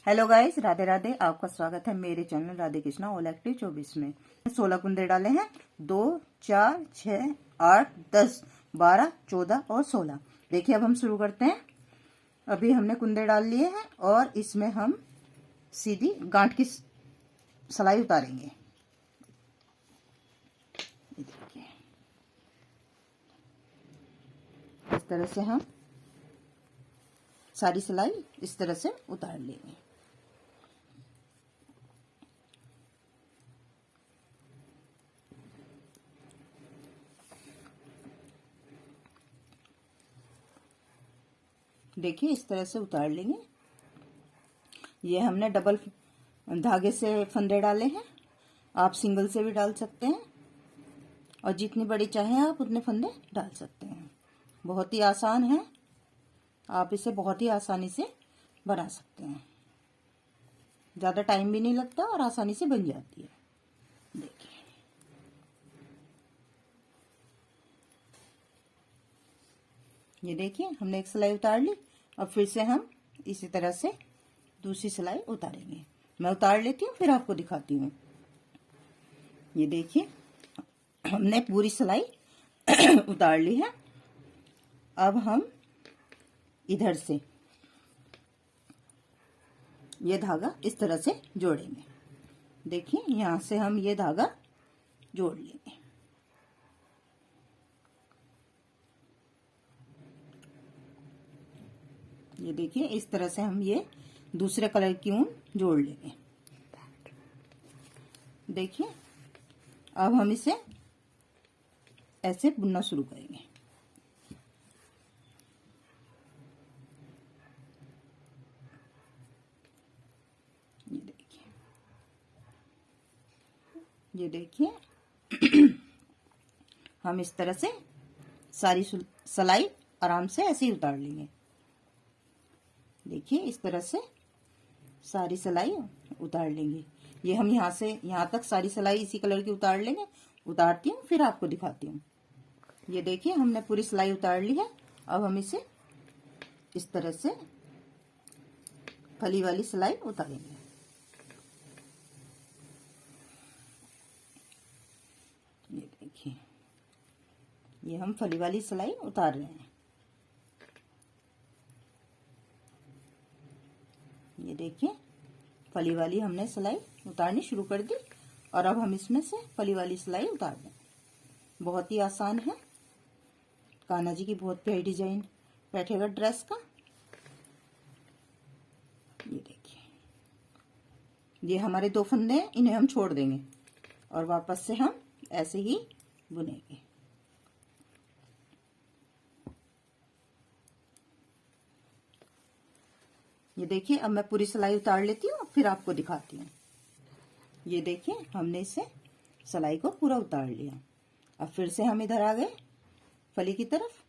Hello guys, Radhe Radhe. आपका स्वागत है मेरे channel Radhe Krishna all active 24 में। 16 कुंदे डाले हैं। 2 4 6 8 10 12 14 और 16। देखिए अब हम शुरू करते हैं। अभी हमने कुंदे डाल लिए हैं और इसमें हम सीधी गांठ की सिलाई उतारेंगे। देखिए इस तरह से हम सारी सिलाई इस तरह से उतार लेंगे। देखिए इस तरह से उतार लेंगे। ये हमने डबल धागे से फंदे डाले हैं। आप सिंगल से भी डाल सकते हैं और जितनी बड़ी चाहें आप उतने फंदे डाल सकते हैं। बहुत ही आसान है, आप इसे बहुत ही आसानी से बना सकते हैं। ज़्यादा टाइम भी नहीं लगता और आसानी से बन जाती है। देखिए ये देखिए हमने एक सिलाई उतार ली। अब फिर से हम इसी तरह से दूसरी सिलाई उतारेंगे। मैं उतार लेती हूँ फिर आपको दिखाती हूँ। ये देखिए हमने पूरी सिलाई उतार ली है। अब हम इधर से ये धागा इस तरह से जोड़ेंगे। देखिए यहाँ से हम ये धागा जोड़ लेंगे। ये देखिए इस तरह से हम ये दूसरे कलर की ऊन जोड़ लेंगे। देखिए अब हम इसे ऐसे बुनना शुरू करेंगे। ये देखिए हम इस तरह से सारी सिलाई आराम से ऐसे ही उतार लेंगे। देखिए इस तरह से सारी सिलाई उतार लेंगे। ये हम यहाँ से यहाँ तक सारी सिलाई इसी कलर की उतार लेंगे। उतारती हूँ फिर आपको दिखाती हूँ। ये देखिए हमने पूरी सिलाई उतार ली है। अब हम इसे इस तरह से फली वाली सिलाई उतारेंगे। ये देखिए ये हम फली वाली सिलाई उतार रहे हैं। ये देखिए फली वाली हमने सिलाई उतारनी शुरू कर दी और अब हम इसमें से फली वाली सिलाई उतार दें। बहुत ही आसान है। कान्हा जी की बहुत प्यारी डिजाइन बैठेगा ड्रेस का। ये देखिए ये हमारे 2 फंदे हैं, इन्हें हम छोड़ देंगे और वापस से हम ऐसे ही बुनेंगे। ये देखिए अब मैं पूरी सिलाई उतार लेती हूँ फिर आपको दिखाती हूँ। ये देखिए हमने इसे सिलाई को पूरा उतार लिया। अब फिर से हम इधर आ गए फली की तरफ।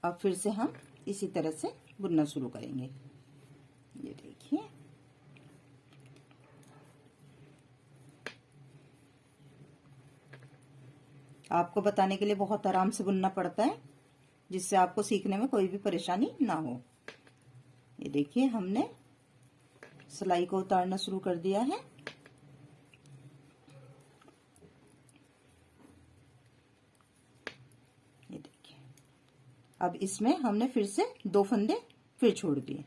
अब फिर से हम इसी तरह से बुनना शुरू करेंगे। ये देखिए आपको बताने के लिए बहुत आराम से बुनना पड़ता है, जिससे आपको सीखने में कोई भी परेशानी ना हो। ये देखिए हमने सिलाई को उतारना शुरू कर दिया है। ये देखिए अब इसमें हमने फिर से 2 फंदे फिर छोड़ दिए।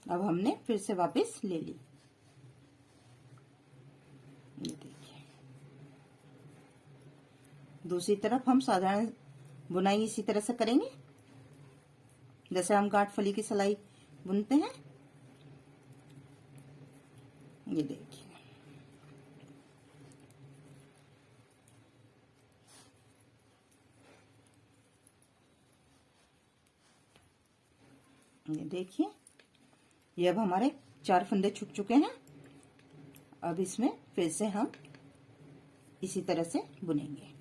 अब हमने फिर से वापस ले ली। ये देखिए दूसरी तरफ हम साधारण बुनाई इसी तरह से करेंगे जैसे हम गांठ फली की सिलाई बुनते हैं। ये देखिए ये देखिए ये अब हमारे 4 फंदे छूट चुके हैं। अब इसमें फिर से हम इसी तरह से बुनेंगे।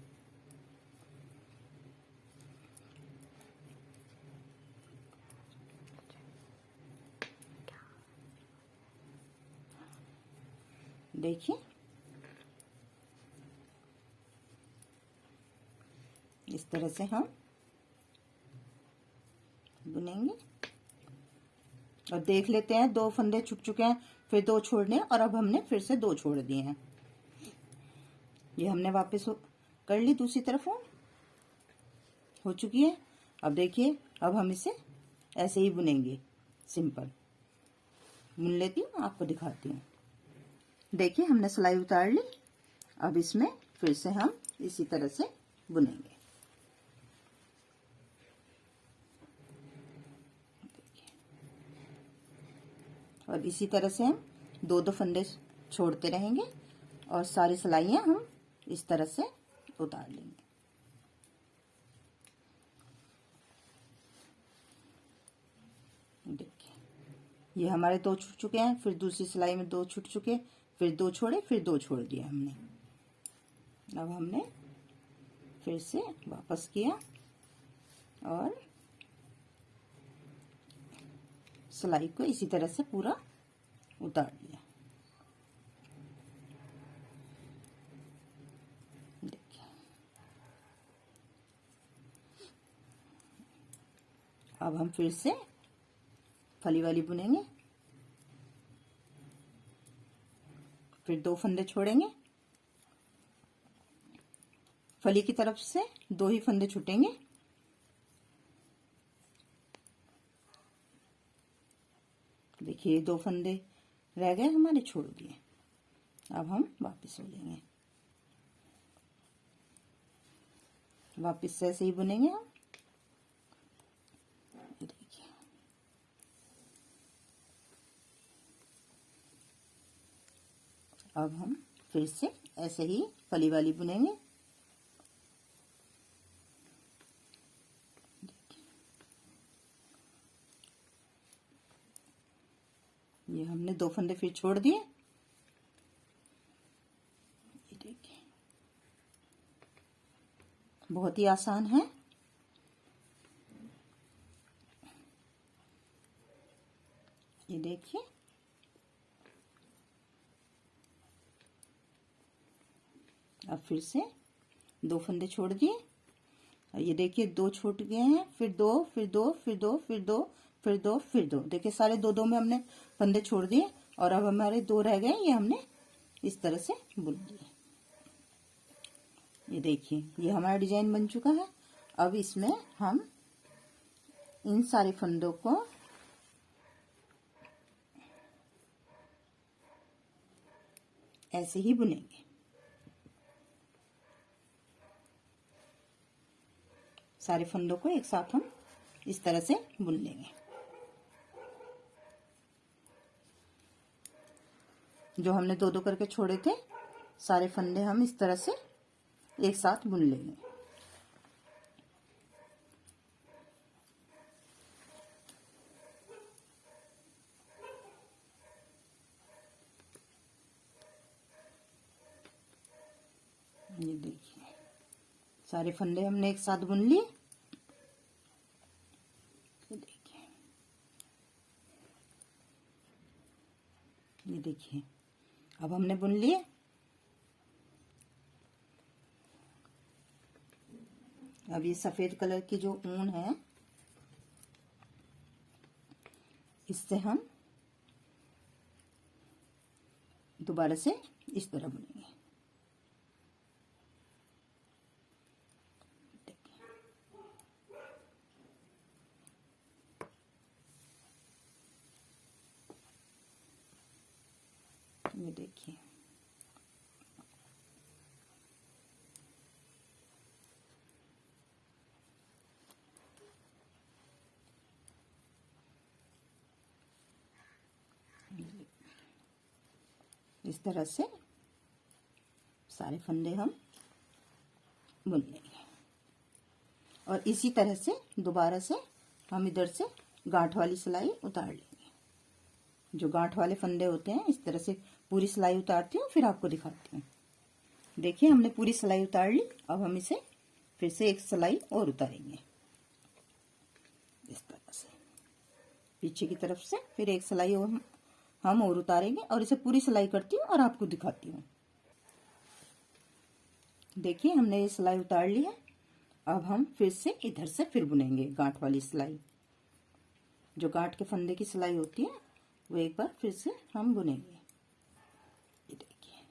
देखिए इस तरह से हम बुनेंगे और देख लेते हैं 2 फंदे छुप चुके हैं, फिर 2 छोड़ने और अब हमने फिर से 2 छोड़ दिए हैं। ये हमने वापस कर ली, दूसरी तरफ हो चुकी है। अब देखिए, अब हम इसे ऐसे ही बुनेंगे, सिंपल बुन लेती हूँ, आपको दिखाती हूँ। देखिए हमने सिलाई उतार ली, अब इसमें फिर से हम इसी तरह से बुनेंगे। और इसी तरह से हम 2-2 फंदे छोड़ते रहेंगे और सारी सिलाइयाँ हम इस तरह से उतार लेंगे। देखिए ये हमारे 2 छूट चुके हैं, फिर दूसरी सिलाई में 2 छूट चुके, फिर 2 छोड़े, फिर 2 छोड़ दिए हमने। अब हमने फिर से वापस किया और सिलाई को इसी तरह से पूरा उतार लिया। देखिए अब हम फिर से फली वाली बुनेंगे, फिर 2 फंदे छोड़ेंगे, फली की तरफ से 2 ही फंदे छूटेंगे, देखिए 2 फंदे रह गए हमारे, छोड़ दिए। अब हम वापस हो लेंगे, वापस से ऐसे ही बुनेंगे हम। देखिए अब हम फिर से ऐसे ही फली वाली बुनेंगे। ये हमने 2 फंदे फिर छोड़ दिए। ये देखिए बहुत ही आसान है। ये देखिए अब फिर से 2 फंदे छोड़ दिए और ये देखिए 2 छूट गए हैं, फिर 2, फिर 2, फिर 2, फिर 2, फिर 2, फिर 2। देखिए सारे 2-2 में हमने फंदे छोड़ दिए और अब हमारे 2 रह गए, ये हमने इस तरह से बुन दिए। ये देखिए ये हमारा डिजाइन बन चुका है। अब इसमें हम इन सारे फंदों को ऐसे ही बुनेंगे। सारे फंदों को एक साथ हम इस तरह से बुन लेंगे। जो हमने 2-2 करके छोड़े थे, सारे फंदे हम इस तरह से एक साथ बुन लेंगे। ये देखिए सारे फंदे हमने एक साथ बुन लिए। ये देखिए अब हमने बुन लिए। अब ये सफेद कलर की जो ऊन है, इससे हम दोबारा से इस तरह बुनेंगे। ये देखिए इस तरह से सारे फंदे हम बुन लेंगे और इसी तरह से दोबारा से हम इधर से गांठ वाली सिलाई उतार लेंगे। जो गांठ वाले फंदे होते हैं, इस तरह से पूरी सिलाई उतारती हूँ, फिर आपको दिखाती हूँ। देखिए हमने पूरी सिलाई उतार ली। अब हम इसे फिर से एक सिलाई और उतारेंगे इस तरह से, पीछे की तरफ से फिर एक सिलाई और हम और उतारेंगे और इसे पूरी सिलाई करती हूँ और आपको दिखाती हूँ। देखिए हमने ये सिलाई उतार ली है। अब हम फिर से इधर से फिर बुनेंगे गांठ वाली सिलाई। जो गांठ के फंदे की सिलाई होती है वो एक बार फिर से हम बुनेंगे। ये देखिए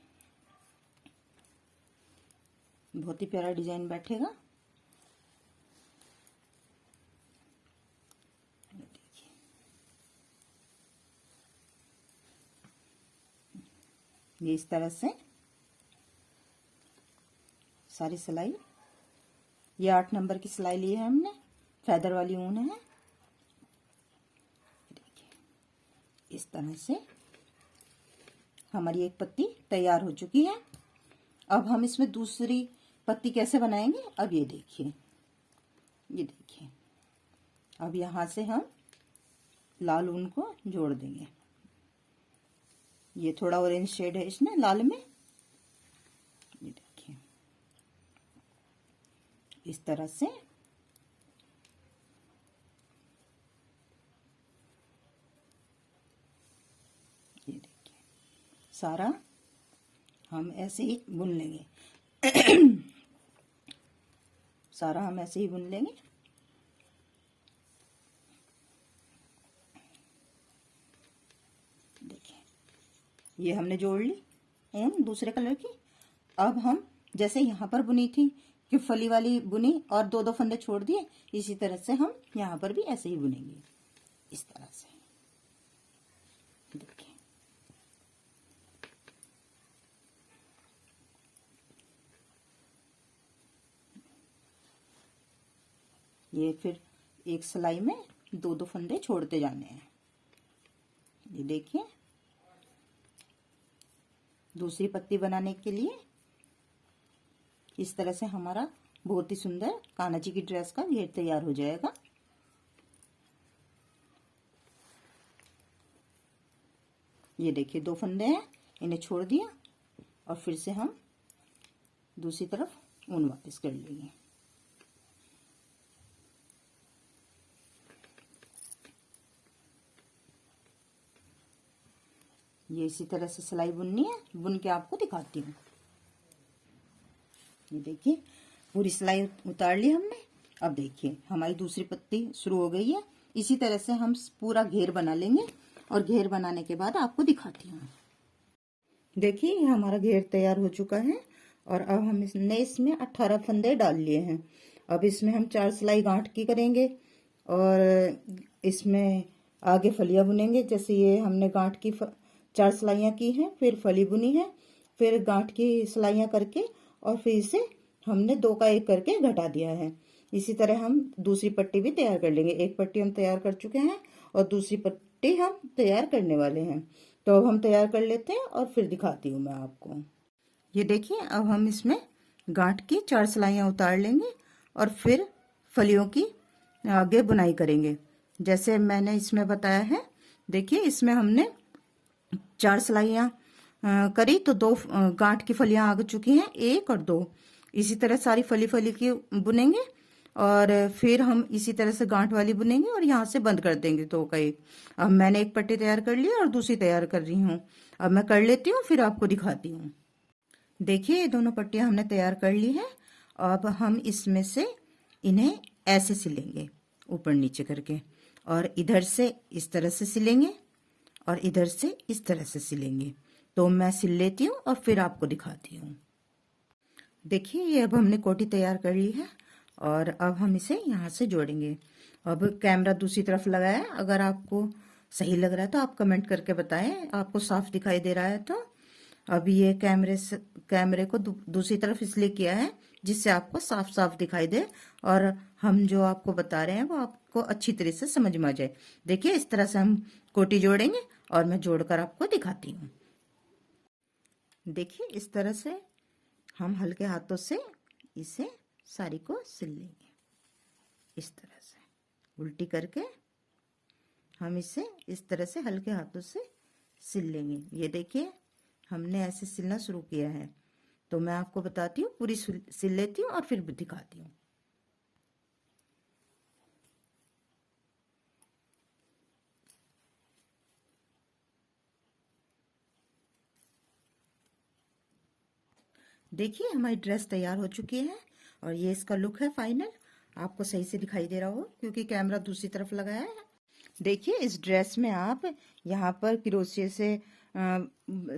बहुत ही प्यारा डिजाइन बैठेगा। ये देखिए ये इस तरह से सारी सिलाई, ये 8 नंबर की सिलाई ली है हमने, फेदर वाली ऊन है। देखिए इस तरह से हमारी एक पत्ती तैयार हो चुकी है। अब हम इसमें दूसरी पत्ती कैसे बनाएंगे, अब ये देखिए, ये देखिए अब यहां से हम लाल ऊन को जोड़ देंगे। ये थोड़ा ऑरेंज शेड है इसमें लाल में। ये देखिए इस तरह से ये देखिए सारा हम ऐसे ही बुन लेंगे। सारा हम ऐसे ही बुन लेंगे। देखिए ये हमने जोड़ ली ऊन दूसरे कलर की। अब हम जैसे यहाँ पर बुनी थी कि फली वाली बुनी और 2-2 फंदे छोड़ दिए, इसी तरह से हम यहाँ पर भी ऐसे ही बुनेंगे इस तरह से। देखिए ये फिर एक सिलाई में 2-2 फंदे छोड़ते जाने हैं। ये देखिए दूसरी पत्ती बनाने के लिए इस तरह से हमारा बहुत ही सुंदर कान्हा जी की ड्रेस का घेर तैयार हो जाएगा। ये देखिए 2 फंदे हैं, इन्हें छोड़ दिया और फिर से हम दूसरी तरफ ऊन वापस कर लेंगे। ये इसी तरह से सिलाई बुननी है, बुन के आपको दिखाती हूँ। ये देखिए पूरी सिलाई उतार ली हमने। अब देखिए हमारी दूसरी पत्ती शुरू हो गई है। इसी तरह से हम पूरा घेर बना लेंगे और घेर बनाने के बाद आपको दिखाती हूँ। देखिए हमारा घेर तैयार हो चुका है और अब हम इसमें 18 फंदे डाल लिए हैं। अब इसमें हम 4 सिलाई गांठ की करेंगे और इसमें आगे फलियां बुनेंगे। जैसे ये हमने गांठ की 4 सिलाइयाँ की हैं, फिर फली बुनी है, फिर गांठ की सिलाइयाँ करके और फिर इसे हमने 2 का 1 करके घटा दिया है। इसी तरह हम दूसरी पट्टी भी तैयार कर लेंगे। एक पट्टी हम तैयार कर चुके हैं और दूसरी पट्टी हम तैयार करने वाले हैं। तो अब हम तैयार कर लेते हैं और फिर दिखाती हूँ मैं आपको। ये देखिए अब हम इसमें गांठ की 4 सिलाइयाँ उतार लेंगे और फिर फलियों की आगे बुनाई करेंगे जैसे मैंने इसमें बताया है। देखिए इसमें हमने 4 सिलाइयाँ करी तो 2 गांठ की फलियां आ चुकी हैं, 1 और 2। इसी तरह सारी फली की बुनेंगे और फिर हम इसी तरह से गांठ वाली बुनेंगे और यहाँ से बंद कर देंगे 2 का 1। अब मैंने एक पट्टी तैयार कर ली और दूसरी तैयार कर रही हूँ। अब मैं कर लेती हूँ फिर आपको दिखाती हूँ। देखिए ये दोनों पट्टियां हमने तैयार कर ली है। अब हम इसमें से इन्हें ऐसे सिलेंगे ऊपर नीचे करके और इधर से इस तरह से सिलेंगे और इधर से इस तरह से सिलेंगे। तो मैं सिल लेती हूँ और फिर आपको दिखाती हूँ। देखिए ये अब हमने कोटी तैयार कर ली है और अब हम इसे यहाँ से जोड़ेंगे। अब कैमरा दूसरी तरफ लगाया है, अगर आपको सही लग रहा है तो आप कमेंट करके बताएं, आपको साफ दिखाई दे रहा है तो। अब ये कैमरे को दूसरी तरफ इसलिए किया है जिससे आपको साफ साफ दिखाई दे और हम जो आपको बता रहे हैं वो आपको अच्छी तरह से समझ में आ जाए। देखिए इस तरह से हम कोटी जोड़ेंगे और मैं जोड़कर आपको दिखाती हूँ। देखिए इस तरह से हम हल्के हाथों से इसे साड़ी को सिल लेंगे। इस तरह से उल्टी करके हम इसे इस तरह से हल्के हाथों से सिल लेंगे। ये देखिए हमने ऐसे सिलना शुरू किया है। तो मैं आपको बताती हूँ, पूरी सिल लेती हूँ और फिर दिखाती हूँ। देखिए हमारी ड्रेस तैयार हो चुकी है और ये इसका लुक है फाइनल। आपको सही से दिखाई दे रहा हो क्योंकि कैमरा दूसरी तरफ लगाया है। देखिए इस ड्रेस में आप यहाँ पर क्रोशिया से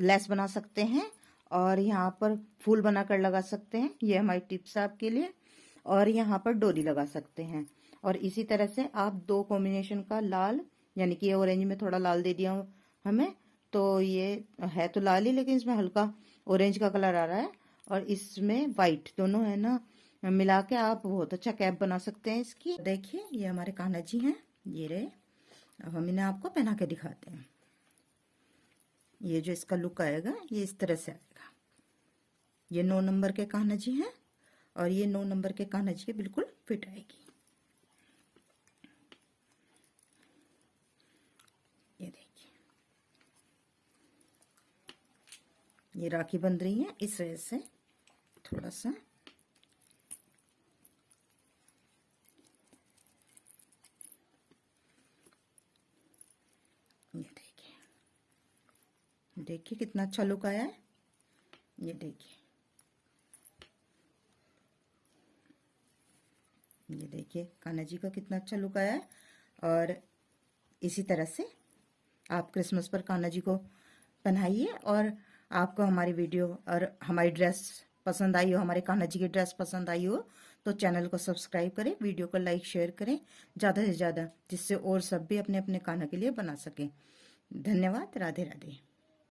लेस बना सकते हैं और यहाँ पर फूल बनाकर लगा सकते हैं। ये हमारी टिप्स आपके लिए। और यहाँ पर डोरी लगा सकते हैं। और इसी तरह से आप दो कॉम्बिनेशन का लाल, यानी कि ऑरेंज में थोड़ा लाल दे दिया हमें, तो ये है तो लाल ही लेकिन इसमें हल्का ऑरेंज का कलर आ रहा है और इसमें वाइट, दोनों है ना मिला के आप बहुत अच्छा कैप बना सकते हैं इसकी। देखिए ये हमारे कान्हा जी हैं, ये रहे। अब हम इन्हें आपको पहना के दिखाते हैं। ये जो इसका लुक आएगा ये इस तरह से आएगा। ये 9 नंबर के कान्हा जी हैं और ये 9 नंबर के कान्हा जी के बिल्कुल फिट आएगी। ये देखिए ये राखी बन रही है, इस वजह से थोड़ा सा ये देखिए कितना अच्छा लुक आया है। ये देखिए कान्हा जी का कितना अच्छा लुक आया है। और इसी तरह से आप क्रिसमस पर कान्हा जी को पहनाइए। और आपको हमारी वीडियो और हमारी ड्रेस पसंद आई हो, हमारे कान्हा जी की ड्रेस पसंद आई हो, तो चैनल को सब्सक्राइब करें, वीडियो को लाइक शेयर करें ज़्यादा से ज़्यादा, जिससे और सब भी अपने अपने कान्हा के लिए बना सकें। धन्यवाद। राधे राधे।